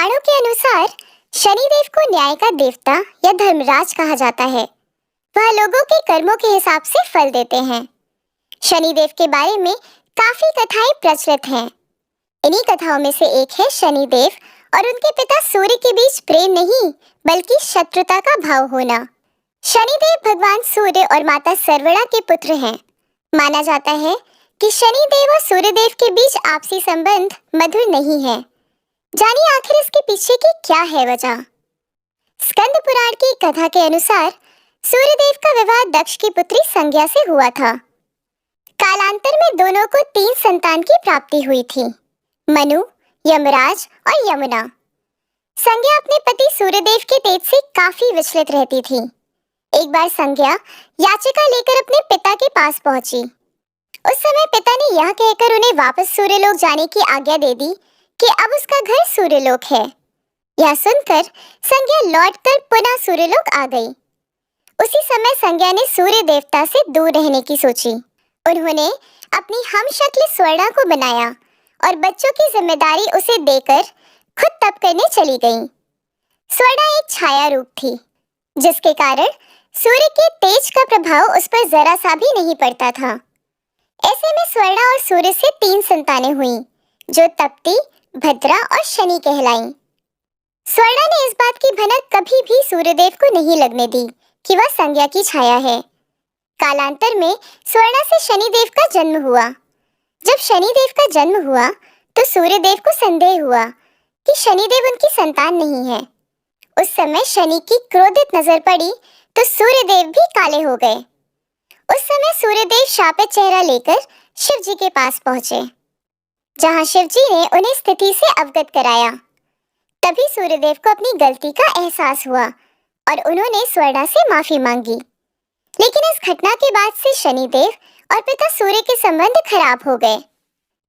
पुराणों के अनुसार शनिदेव को न्याय का देवता या धर्मराज कहा जाता है। वह लोगों के कर्मों के हिसाब से फल देते हैं। शनिदेव के बारे में काफी कथाएं प्रचलित हैं। इन्हीं कथाओं में से एक है शनिदेव और उनके पिता सूर्य के बीच प्रेम नहीं बल्कि शत्रुता का भाव होना। शनिदेव भगवान सूर्य और माता सर्वणा के पुत्र हैं। माना जाता है कि शनिदेव और सूर्यदेव के बीच आपसी संबंध मधुर नहीं है। जानिए आखिर इसके पीछे की क्या है वजह। स्कंद पुराण की कथा के अनुसार सूर्यदेव का विवाह दक्ष की पुत्री संज्ञा से हुआ था। कालांतर में दोनों को 3 संतान की प्राप्ति हुई थी, मनु, यमराज और यमुना। संज्ञा अपने पति सूर्यदेव के तेज से काफी विचलित रहती थी। एक बार संज्ञा याचिका लेकर अपने पिता के पास पहुंची। उस समय पिता ने यह कहकर उन्हें वापस सूर्यलोक जाने की आज्ञा दे दी कि अब उसका घर सूर्यलोक है। यह सुनकर संज्ञा लौटकर पुनः सूर्यलोक आ गई। उसी समय संज्ञा ने सूर्य देवता से दूर रहने की सोची। उन्होंने अपनी हमशक्ल स्वर्णा को बनाया और बच्चों की जिम्मेदारी उसे देकर खुद तप करने चली गईं। स्वर्णा एक छाया रूप थी, जिसके कारण सूर्य के तेज का प्रभाव उस पर जरा सा भी नहीं पड़ता था। ऐसे में स्वर्णा और सूर्य से 3 संतानें हुईं, जो तप्ती, भद्रा और शनि कहलाईं। स्वर्णा ने इस बात की भनक कभी भी सूर्यदेव को नहीं लगने दी कि वह संज्ञा की छाया है। कालांतर में स्वर्णा से शनिदेव का जन्म हुआ। जब शनिदेव का जन्म हुआ तो सूर्यदेव को संदेह हुआ कि शनिदेव उनकी संतान नहीं है। उस समय शनि की क्रोधित नजर पड़ी तो सूर्यदेव भी काले हो गए। उस समय सूर्यदेव शापित चेहरा लेकर शिव जी के पास पहुंचे, जहां शिव जी ने उन्हें स्थिति से अवगत कराया। तभी सूर्यदेव को अपनी गलती का एहसास हुआ और उन्होंने स्वर्णा से माफी मांगी। लेकिन इस घटना के बाद से शनिदेव और पिता सूर्य के संबंध खराब हो गए।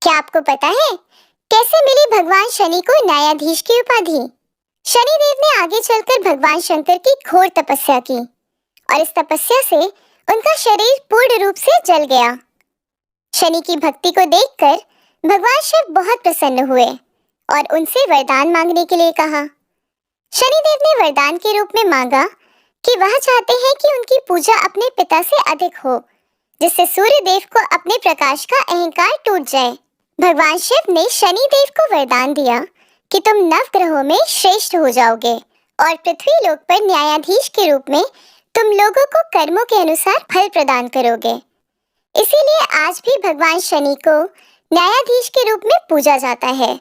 क्या आपको पता है कैसे मिली भगवान शनि को न्यायाधीश की उपाधि? शनिदेव ने आगे चलकर भगवान शंकर की घोर तपस्या की और इस तपस्या से उनका शरीर पूर्ण रूप से जल गया। शनि की भक्ति को देखकर भगवान शिव बहुत प्रसन्न हुए और उनसे वरदान मांगने के लिए कहा। शनिदेव ने वरदान के रूप में मांगा कि वह चाहते हैं कि उनकी पूजा अपने पिता से अधिक हो, जिससे सूर्यदेव को अपने प्रकाश का अहंकार टूट जाए। भगवान शिव ने शनिदेव को वरदान दिया कि तुम नवग्रहों में श्रेष्ठ हो जाओगे और पृथ्वी लोक पर न्यायाधीश के रूप में तुम लोगों को कर्मों के अनुसार फल प्रदान करोगे। इसीलिए आज भी भगवान शनि को न्यायाधीश के रूप में पूजा जाता है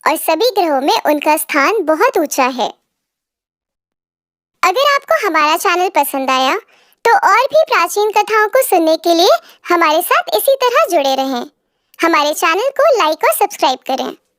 और सभी ग्रहों में उनका स्थान बहुत ऊंचा है। अगर आपको हमारा चैनल पसंद आया तो और भी प्राचीन कथाओं को सुनने के लिए हमारे साथ इसी तरह जुड़े रहें। हमारे चैनल को लाइक और सब्सक्राइब करें।